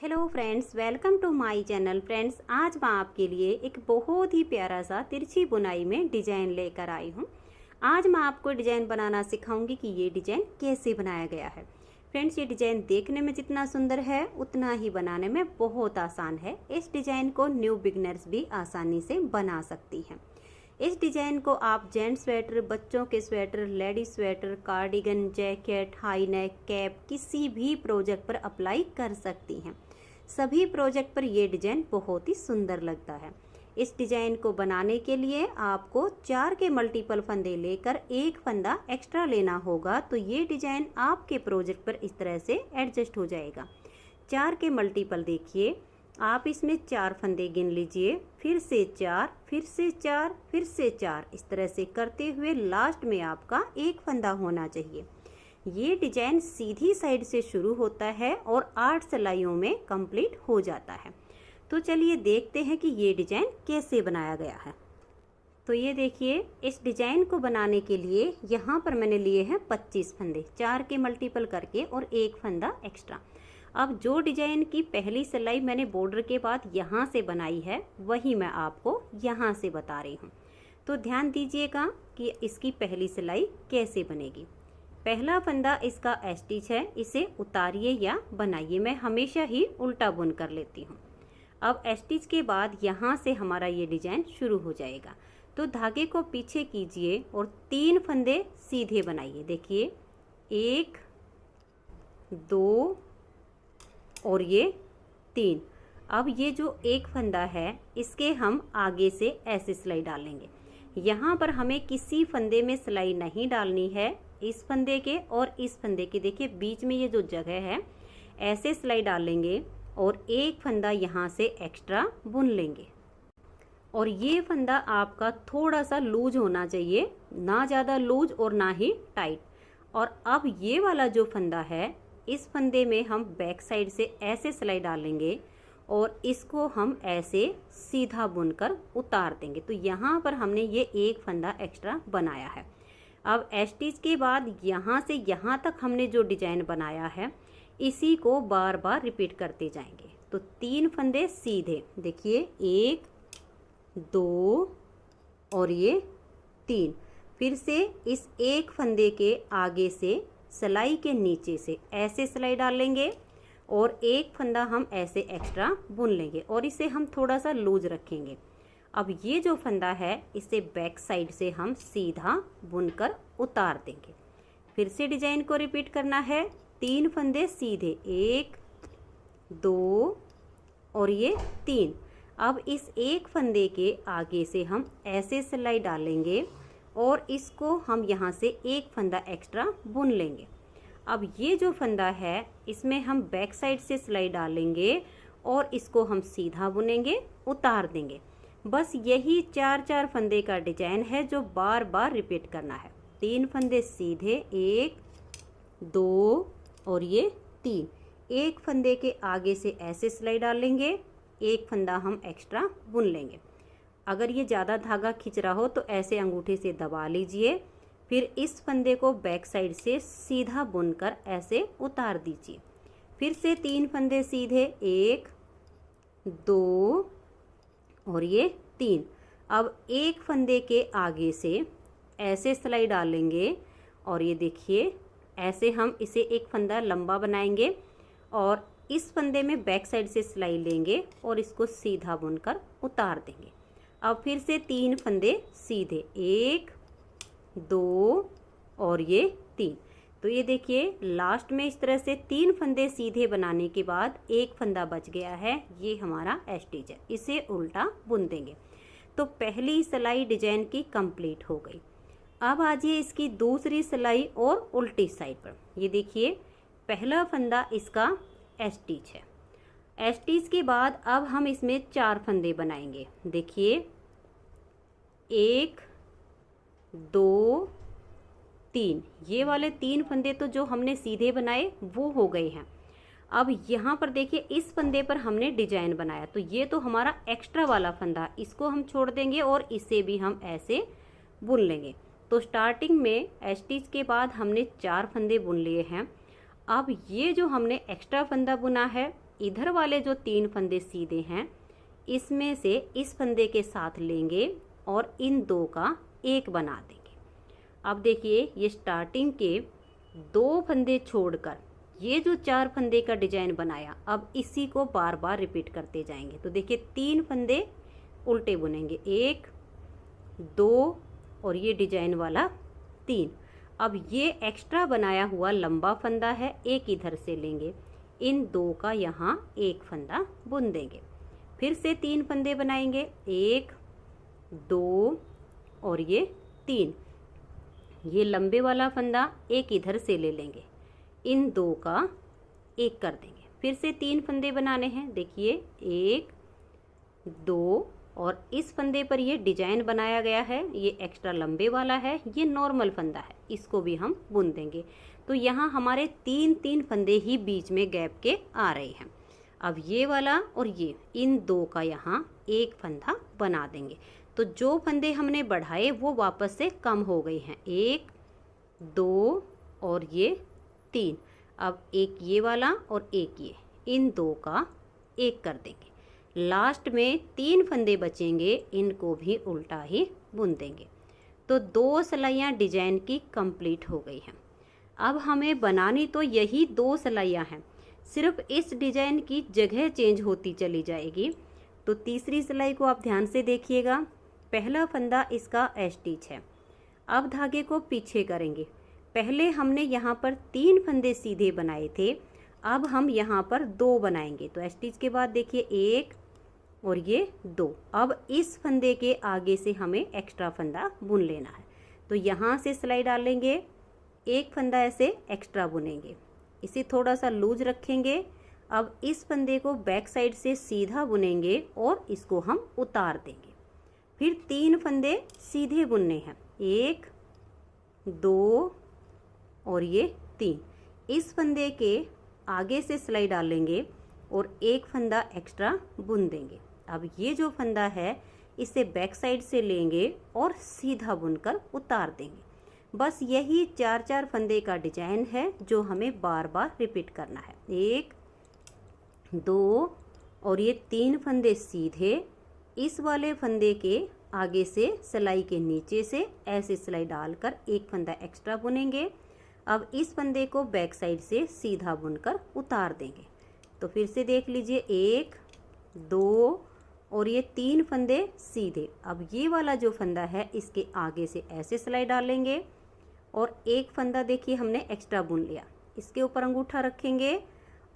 Hello friends, welcome to my channel. Friends, आज मैं आपके लिए एक बहुत ही प्यारा सा तिरछी बुनाई में डिजाइन लेकर आई हूँ। आज मैं आपको डिजाइन बनाना सिखाऊंगी कि ये डिजाइन कैसे बनाया गया है। फ्रेंड्स, ये डिजाइन देखने में जितना सुंदर है उतना ही बनाने में बहुत आसान है। इस डिजाइन को न्यू बिगनर्स भी आसानी से बना सकती हैं। इस डिजाइन को आप जेंट्स स्वेटर, बच्चों के sweater, ladies sweater, cardigan, jacket, high neck, cap किसी भी प्रोजेक्ट पर अप्लाई कर सकती हैं। सभी प्रोजेक्ट पर ये डिजाइन बहुत ही सुंदर लगता है। इस डिजाइन को बनाने के लिए आपको 4 के मल्टीपल फंदे लेकर एक फंदा एक्स्ट्रा लेना होगा, तो ये डिजाइन आपके प्रोजेक्ट पर इस तरह से एडजस्ट हो जाएगा। 4 के मल्टीपल देखिए, आप इसमें 4 फंदे गिन लीजिए, फिर से 4, फिर से 4, फिर से 4, इस तरह से करते हुए लास्ट में आपका एक फंदा होना चाहिए। ये डिजाइन सीधी साइड से शुरू होता है और 8 सिलाइयों में कंप्लीट हो जाता है। तो चलिए देखते हैं कि ये डिजाइन कैसे बनाया गया है। तो ये देखिए, इस डिजाइन को बनाने के लिए यहाँ पर मैंने लिए हैं 25 फंदे, 4 के मल्टीपल करके और एक फंदा एक्स्ट्रा। अब जो डिजाइन की पहली सिलाई मैंने बॉर्डर के बाद यहाँ से बनाई है वही मैं आपको यहाँ से बता रही हूँ। तो ध्यान दीजिएगा कि इसकी पहली सिलाई कैसे बनेगी। पहला फंदा इसका स्टिच है, इसे उतारिए या बनाइए। मैं हमेशा ही उल्टा बुन कर लेती हूँ। अब स्टिच के बाद यहाँ से हमारा ये डिजाइन शुरू हो जाएगा। तो धागे को पीछे कीजिए और 3 फंदे सीधे बनाइए। देखिए, 1, 2 और ये 3। अब ये जो एक फंदा है इसके हम आगे से ऐसे सिलाई डालेंगे। यहाँ पर हमें किसी फंदे में सिलाई नहीं डालनी है। इस फंदे के और इस फंदे के देखिए बीच में ये जो जगह है, ऐसे सिलाई डालेंगे और एक फंदा यहाँ से एक्स्ट्रा बुन लेंगे। और ये फंदा आपका थोड़ा सा लूज होना चाहिए, ना ज़्यादा लूज और ना ही टाइट। और अब ये वाला जो फंदा है, इस फंदे में हम बैक साइड से ऐसे सिलाई डालेंगे और इसको हम ऐसे सीधा बुनकर उतार देंगे। तो यहाँ पर हमने ये एक फंदा एक्स्ट्रा बनाया है। अब स्टिच के बाद यहाँ से यहाँ तक हमने जो डिजाइन बनाया है इसी को बार बार रिपीट करते जाएंगे। तो 3 फंदे सीधे, देखिए 1, 2 और ये 3। फिर से इस एक फंदे के आगे से सिलाई के नीचे से ऐसे सिलाई डालेंगे और एक फंदा हम ऐसे एक्स्ट्रा बुन लेंगे और इसे हम थोड़ा सा लूज रखेंगे। अब ये जो फंदा है इसे बैक साइड से हम सीधा बुनकर उतार देंगे। फिर से डिजाइन को रिपीट करना है। 3 फंदे सीधे, 1, 2 और ये 3। अब इस एक फंदे के आगे से हम ऐसे सिलाई डालेंगे और इसको हम यहाँ से एक फंदा एक्स्ट्रा बुन लेंगे। अब ये जो फंदा है इसमें हम बैक साइड से सिलाई डालेंगे और इसको हम सीधा बुनेंगे, उतार देंगे। बस यही 4 फंदे का डिजाइन है जो बार बार रिपीट करना है। 3 फंदे सीधे, 1, 2 और ये 3। एक फंदे के आगे से ऐसे सिलाई डालेंगे, एक फंदा हम एक्स्ट्रा बुन लेंगे। अगर ये ज़्यादा धागा खिंच रहा हो तो ऐसे अंगूठे से दबा लीजिए। फिर इस फंदे को बैक साइड से सीधा बुनकर ऐसे उतार दीजिए। फिर से 3 फंदे सीधे, 1, 2 और ये 3। अब एक फंदे के आगे से ऐसे सिलाई डालेंगे और ये देखिए ऐसे हम इसे एक फंदा लंबा बनाएंगे और इस फंदे में बैक साइड से सिलाई लेंगे और इसको सीधा बुनकर उतार देंगे। अब फिर से 3 फंदे सीधे, 1, 2 और ये 3। तो ये देखिए लास्ट में इस तरह से 3 फंदे सीधे बनाने के बाद एक फंदा बच गया है, ये हमारा स्टिच है। इसे उल्टा बुन देंगे। तो पहली सिलाई डिजाइन की कंप्लीट हो गई। अब आजिए इसकी दूसरी सिलाई और उल्टी साइड पर। ये देखिए पहला फंदा इसका स्टिच है। स्टिच के बाद अब हम इसमें 4 फंदे बनाएंगे। देखिए 1, 2, 3। ये वाले 3 फंदे तो जो हमने सीधे बनाए वो हो गए हैं। अब यहाँ पर देखिए इस फंदे पर हमने डिजाइन बनाया, तो ये तो हमारा एक्स्ट्रा वाला फंदा, इसको हम छोड़ देंगे और इसे भी हम ऐसे बुन लेंगे। तो स्टार्टिंग में स्टिच के बाद हमने 4 फंदे बुन लिए हैं। अब ये जो हमने एक्स्ट्रा फंदा बुना है इधर वाले जो 3 फंदे सीधे हैं इसमें से इस फंदे के साथ लेंगे और इन 2 का एक बना देंगे। अब देखिए ये स्टार्टिंग के 2 फंदे छोड़कर ये जो 4 फंदे का डिजाइन बनाया, अब इसी को बार बार रिपीट करते जाएंगे। तो देखिए 3 फंदे उल्टे बुनेंगे, 1 2 और ये डिजाइन वाला 3। अब ये एक्स्ट्रा बनाया हुआ लंबा फंदा है, एक इधर से लेंगे, इन 2 का यहाँ एक फंदा बुन देंगे। फिर से 3 फंदे बनाएंगे, 1 2 और ये 3। ये लंबे वाला फंदा एक इधर से ले लेंगे, इन 2 का एक कर देंगे। फिर से 3 फंदे बनाने हैं, देखिए 1 2 और इस फंदे पर ये डिजाइन बनाया गया है, ये एक्स्ट्रा लंबे वाला है, ये नॉर्मल फंदा है, इसको भी हम बुन देंगे। तो यहाँ हमारे 3 फंदे ही बीच में गैप के आ रहे हैं। अब ये वाला और ये इन 2 का यहाँ एक फंदा बना देंगे। तो जो फंदे हमने बढ़ाए वो वापस से कम हो गए हैं, 1 2 और ये 3। अब एक ये वाला और एक ये, इन 2 का एक कर देंगे। लास्ट में 3 फंदे बचेंगे, इनको भी उल्टा ही बुन देंगे। तो 2 सिलाइयाँ डिजाइन की कंप्लीट हो गई हैं। अब हमें बनानी तो यही 2 सिलाइयाँ हैं, सिर्फ इस डिजाइन की जगह चेंज होती चली जाएगी। तो तीसरी सिलाई को आप ध्यान से देखिएगा। पहला फंदा इसका स्टिच है। अब धागे को पीछे करेंगे। पहले हमने यहाँ पर 3 फंदे सीधे बनाए थे, अब हम यहाँ पर 2 बनाएंगे। तो स्टिच के बाद देखिए 1 और ये 2। अब इस फंदे के आगे से हमें एक्स्ट्रा फंदा बुन लेना है। तो यहाँ से सिलाई डालेंगे, एक फंदा ऐसे एक्स्ट्रा बुनेंगे, इसे थोड़ा सा लूज रखेंगे। अब इस फंदे को बैक साइड से सीधा बुनेंगे और इसको हम उतार देंगे। फिर 3 फंदे सीधे बुनने हैं, 1 2 और ये 3। इस फंदे के आगे से सिलाई डालेंगे और एक फंदा एक्स्ट्रा बुन देंगे। अब ये जो फंदा है इसे बैक साइड से लेंगे और सीधा बुनकर उतार देंगे। बस यही 4 फंदे का डिजाइन है जो हमें बार बार रिपीट करना है। 1 2 और ये 3 फंदे सीधे, इस वाले फंदे के आगे से सिलाई के नीचे से ऐसे सिलाई डालकर एक फंदा एक्स्ट्रा बुनेंगे। अब इस फंदे को बैक साइड से सीधा बुनकर उतार देंगे। तो फिर से देख लीजिए, 1 2 और ये 3 फंदे सीधे। अब ये वाला जो फंदा है इसके आगे से ऐसे सिलाई डालेंगे और एक फंदा देखिए हमने एक्स्ट्रा बुन लिया, इसके ऊपर अंगूठा रखेंगे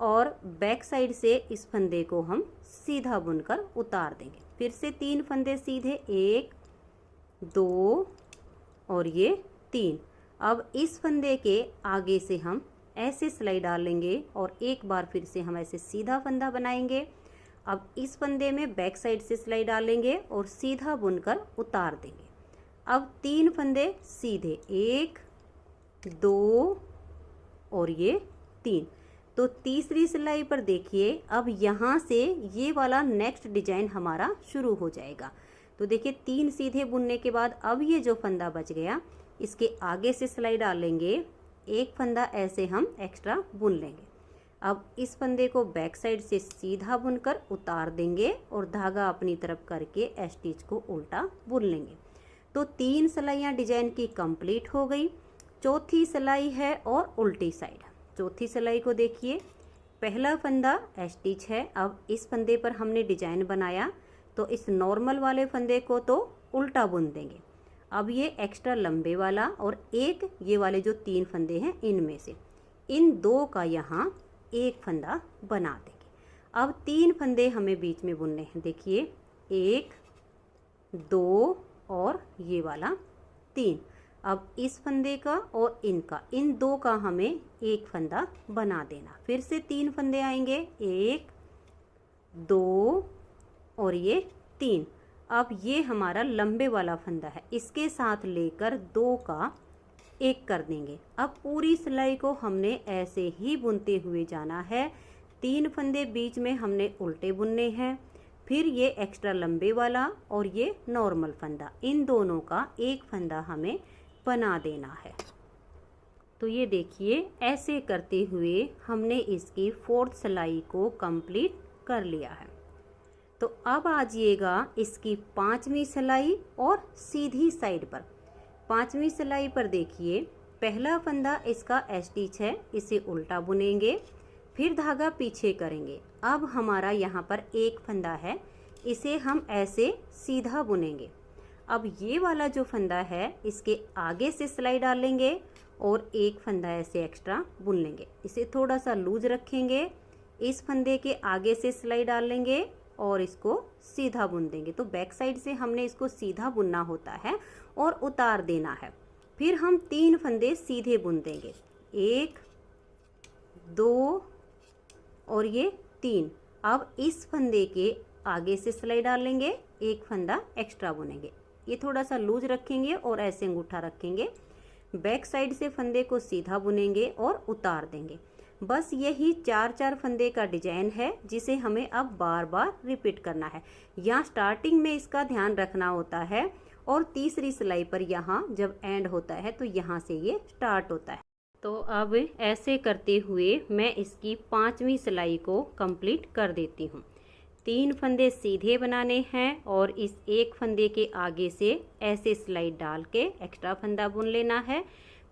और बैक साइड से इस फंदे को हम सीधा बुनकर उतार देंगे। फिर से 3 फंदे सीधे, 1 2 और ये 3। अब इस फंदे के आगे से हम ऐसे सिलाई डालेंगे और एक बार फिर से हम ऐसे सीधा फंदा बनाएंगे। अब इस फंदे में बैक साइड से सिलाई डालेंगे और सीधा बुनकर उतार देंगे। अब 3 फंदे सीधे, 1 2 और ये 3। तो तीसरी सिलाई पर देखिए, अब यहाँ से ये वाला नेक्स्ट डिजाइन हमारा शुरू हो जाएगा। तो देखिए 3 सीधे बुनने के बाद अब ये जो फंदा बच गया इसके आगे से सिलाई डालेंगे, एक फंदा ऐसे हम एक्स्ट्रा बुन लेंगे। अब इस फंदे को बैक साइड से सीधा बुनकर उतार देंगे और धागा अपनी तरफ करके स्टिच को उल्टा बुन लेंगे। तो 3 सिलाइयाँ डिजाइन की कंप्लीट हो गई। चौथी सिलाई है और उल्टी साइड। चौथी सिलाई को देखिए, पहला फंदा स्टिच है। अब इस फंदे पर हमने डिजाइन बनाया तो इस नॉर्मल वाले फंदे को तो उल्टा बुन देंगे। अब ये एक्स्ट्रा लंबे वाला और एक ये वाले जो 3 फंदे हैं इनमें से इन 2 का यहाँ एक फंदा बना देंगे। अब 3 फंदे हमें बीच में बुनने हैं, देखिए 1 2 और ये वाला 3। अब इस फंदे का और इनका, इन 2 का हमें एक फंदा बना देना। फिर से 3 फंदे आएंगे, 1 2 और ये 3। अब ये हमारा लंबे वाला फंदा है, इसके साथ लेकर 2 का एक कर देंगे। अब पूरी सिलाई को हमने ऐसे ही बुनते हुए जाना है। 3 फंदे बीच में हमने उल्टे बुनने हैं, फिर ये एक्स्ट्रा लंबे वाला और ये नॉर्मल फंदा, इन दोनों का एक फंदा हमें बना देना है। तो ये देखिए ऐसे करते हुए हमने इसकी 4th सिलाई को कंप्लीट कर लिया है। तो अब आ जाइएगा इसकी 5वीं सिलाई और सीधी साइड पर। 5वीं सिलाई पर देखिए पहला फंदा इसका स्टिच है, इसे उल्टा बुनेंगे, फिर धागा पीछे करेंगे। अब हमारा यहाँ पर एक फंदा है, इसे हम ऐसे सीधा बुनेंगे। अब ये वाला जो फंदा है इसके आगे से सिलाई डालेंगे और एक फंदा ऐसे एक्स्ट्रा बुन लेंगे। इसे थोड़ा सा लूज रखेंगे, इस फंदे के आगे से सिलाई डाल लेंगे और इसको सीधा बुन देंगे। तो बैक साइड से हमने इसको सीधा बुनना होता है और उतार देना है। फिर हम 3 फंदे सीधे बुन देंगे, 1 2 और ये 3। अब इस फंदे के आगे से सिलाई डाल लेंगे, एक फंदा एक्स्ट्रा बुनेंगे। ये थोड़ा सा लूज रखेंगे और ऐसे अंगूठा रखेंगे। बैक साइड से फंदे को सीधा बुनेंगे और उतार देंगे। बस यही 4-4 फंदे का डिजाइन है जिसे हमें अब बार बार रिपीट करना है। यहाँ स्टार्टिंग में इसका ध्यान रखना होता है और तीसरी सिलाई पर यहाँ जब एंड होता है तो यहाँ से ये स्टार्ट होता है। तो अब ऐसे करते हुए मैं इसकी 5वीं सिलाई को कंप्लीट कर देती हूँ। 3 फंदे सीधे बनाने हैं और इस एक फंदे के आगे से ऐसे सिलाई डाल के एक्स्ट्रा फंदा बुन लेना है।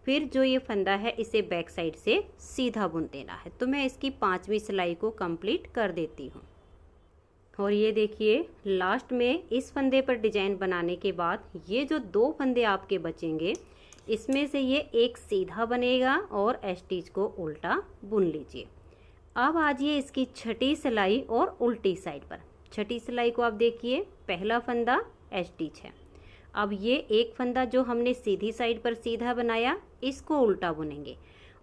फिर जो ये फंदा है इसे बैक साइड से सीधा बुन देना है। तो मैं इसकी 5वीं सिलाई को कंप्लीट कर देती हूँ। और ये देखिए लास्ट में इस फंदे पर डिजाइन बनाने के बाद ये जो 2 फंदे आपके बचेंगे इसमें से ये एक सीधा बनेगा और स्टिच को उल्टा बुन लीजिए। अब आजिए इसकी 6ठी सिलाई और उल्टी साइड पर। 6ठी सिलाई को आप देखिए पहला फंदा स्टिच है। अब ये एक फंदा जो हमने सीधी साइड पर सीधा बनाया इसको उल्टा बुनेंगे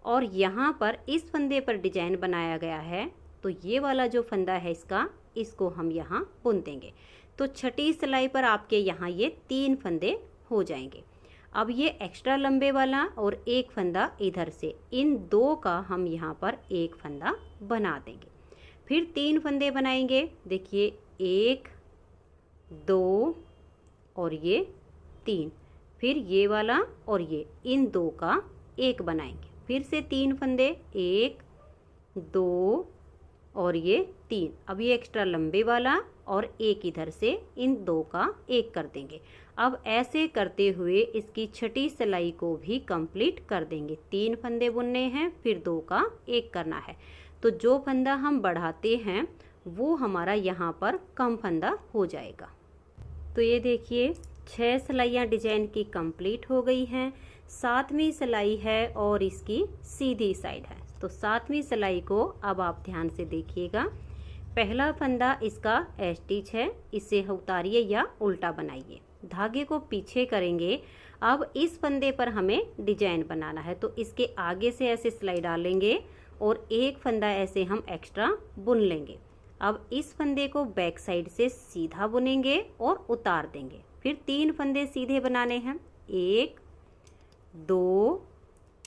और यहाँ पर इस फंदे पर डिजाइन बनाया गया है तो ये वाला जो फंदा है इसको हम यहाँ बुन देंगे। तो 6ठी सिलाई पर आपके यहाँ ये 3 फंदे हो जाएंगे। अब ये एक्स्ट्रा लंबे वाला और एक फंदा इधर से, इन 2 का हम यहाँ पर एक फंदा बना देंगे। फिर 3 फंदे बनाएंगे, देखिए 1 2 और ये 3। फिर ये वाला और ये, इन 2 का एक बनाएंगे। फिर से 3 फंदे, 1 2 और ये 3। अब ये एक्स्ट्रा लंबे वाला और एक इधर से, इन 2 का एक कर देंगे। अब ऐसे करते हुए इसकी 6ठी सिलाई को भी कंप्लीट कर देंगे। 3 फंदे बुनने हैं, फिर 2 का एक करना है। तो जो फंदा हम बढ़ाते हैं वो हमारा यहाँ पर कम फंदा हो जाएगा। तो ये देखिए 6 सिलाइयाँ डिजाइन की कंप्लीट हो गई हैं। 7वीं सिलाई है और इसकी सीधी साइड है। तो 7वीं सिलाई को अब आप ध्यान से देखिएगा। पहला फंदा इसका स्टिच है, इसे उतारिए या उल्टा बनाइए, धागे को पीछे करेंगे। अब इस फंदे पर हमें डिजाइन बनाना है तो इसके आगे से ऐसे सिलाई डालेंगे और एक फंदा ऐसे हम एक्स्ट्रा बुन लेंगे। अब इस फंदे को बैक साइड से सीधा बुनेंगे और उतार देंगे। फिर 3 फंदे सीधे बनाने हैं, 1 2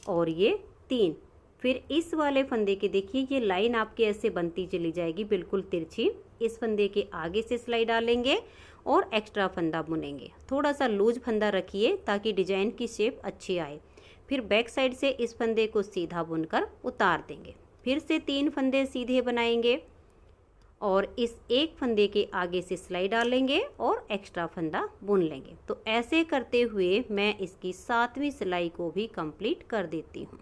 और ये 3। फिर इस वाले फंदे के देखिए ये लाइन आपके ऐसे बनती चली जाएगी बिल्कुल तिरछी। इस फंदे के आगे से सिलाई डालेंगे और एक्स्ट्रा फंदा बुनेंगे। थोड़ा सा लूज फंदा रखिए ताकि डिजाइन की शेप अच्छी आए। फिर बैक साइड से इस फंदे को सीधा बुनकर उतार देंगे। फिर से 3 फंदे सीधे बनाएंगे और इस एक फंदे के आगे से सिलाई डालेंगे और एक्स्ट्रा फंदा बुन लेंगे। तो ऐसे करते हुए मैं इसकी 7वीं सिलाई को भी कंप्लीट कर देती हूँ।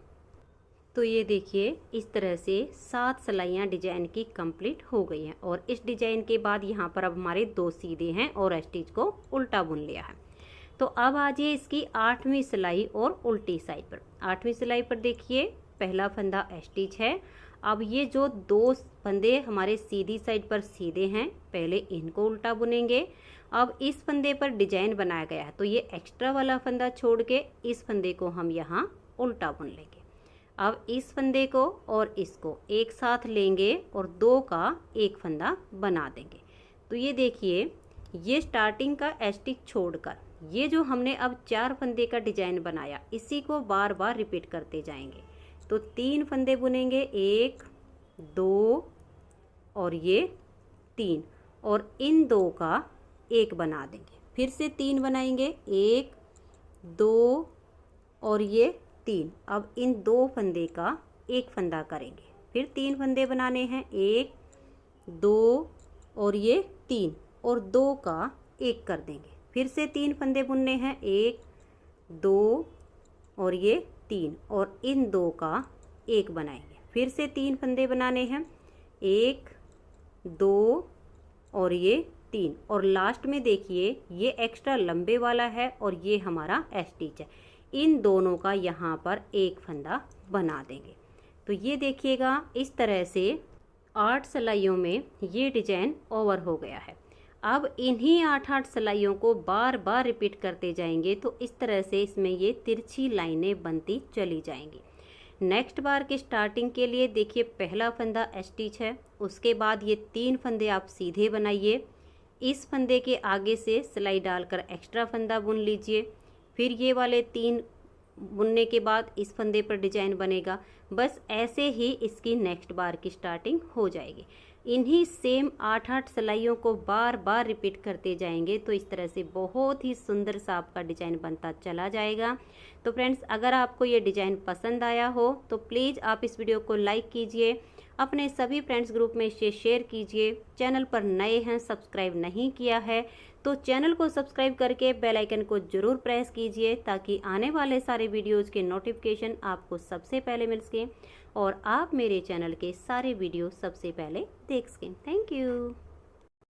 तो ये देखिए इस तरह से 7 सिलाइयाँ डिजाइन की कंप्लीट हो गई हैं और इस डिजाइन के बाद यहाँ पर अब हमारे 2 सीधे हैं और स्टिच को उल्टा बुन लिया है। तो अब आ जाइए इसकी 8वीं सिलाई और उल्टी साइड पर। 8वीं सिलाई पर देखिए पहला फंदा स्टिच है। अब ये जो 2 फंदे हमारे सीधी साइड पर सीधे हैं, पहले इनको उल्टा बुनेंगे। अब इस फंदे पर डिजाइन बनाया गया है तो ये एक्स्ट्रा वाला फंदा छोड़ के इस फंदे को हम यहाँ उल्टा बुन लेंगे। अब इस फंदे को और इसको एक साथ लेंगे और 2 का एक फंदा बना देंगे। तो ये देखिए ये स्टार्टिंग का स्टिच छोड़कर ये जो हमने अब 4 फंदे का डिजाइन बनाया इसी को बार बार रिपीट करते जाएंगे। तो 3 फंदे बुनेंगे, 1 2 और ये 3 और इन 2 का एक बना देंगे। फिर से 3 बनाएंगे, 1 2 और ये 3। अब इन 2 फंदे का एक फंदा करेंगे, फिर 3 फंदे बनाने हैं, 1 2 और ये 3 और 2 का एक कर देंगे, फिर से 3 फंदे बुनने हैं, 1 2 और ये 3 और इन 2 का एक बनाएंगे, फिर से 3 फंदे बनाने हैं, 1 2 और ये 3 और लास्ट में देखिए ये एक्स्ट्रा लंबे वाला है और ये हमारा स्टिच है, इन दोनों का यहाँ पर एक फंदा बना देंगे। तो ये देखिएगा इस तरह से 8 सिलाइयों में ये डिजाइन ओवर हो गया है। अब इन्हीं 8 सिलाइयों को बार बार रिपीट करते जाएंगे तो इस तरह से इसमें ये तिरछी लाइनें बनती चली जाएंगी। नेक्स्ट बार की स्टार्टिंग के लिए देखिए पहला फंदा स्टिच है, उसके बाद ये 3 फंदे आप सीधे बनाइए, इस फंदे के आगे से सिलाई डालकर एक्स्ट्रा फंदा बुन लीजिए, फिर ये वाले 3 बुनने के बाद इस फंदे पर डिजाइन बनेगा। बस ऐसे ही इसकी नेक्स्ट बार की स्टार्टिंग हो जाएगी। इन्हीं सेम 8 सिलाइयों को बार बार रिपीट करते जाएंगे तो इस तरह से बहुत ही सुंदर सा आपका डिजाइन बनता चला जाएगा। तो फ्रेंड्स, अगर आपको ये डिजाइन पसंद आया हो तो प्लीज़ आप इस वीडियो को लाइक कीजिए, अपने सभी फ्रेंड्स ग्रुप में इसे शेयर कीजिए। चैनल पर नए हैं, सब्सक्राइब नहीं किया है तो चैनल को सब्सक्राइब करके बेल आइकन को जरूर प्रेस कीजिए ताकि आने वाले सारे वीडियोज़ के नोटिफिकेशन आपको सबसे पहले मिल सकें और आप मेरे चैनल के सारे वीडियो सबसे पहले देख सकें। Thank you.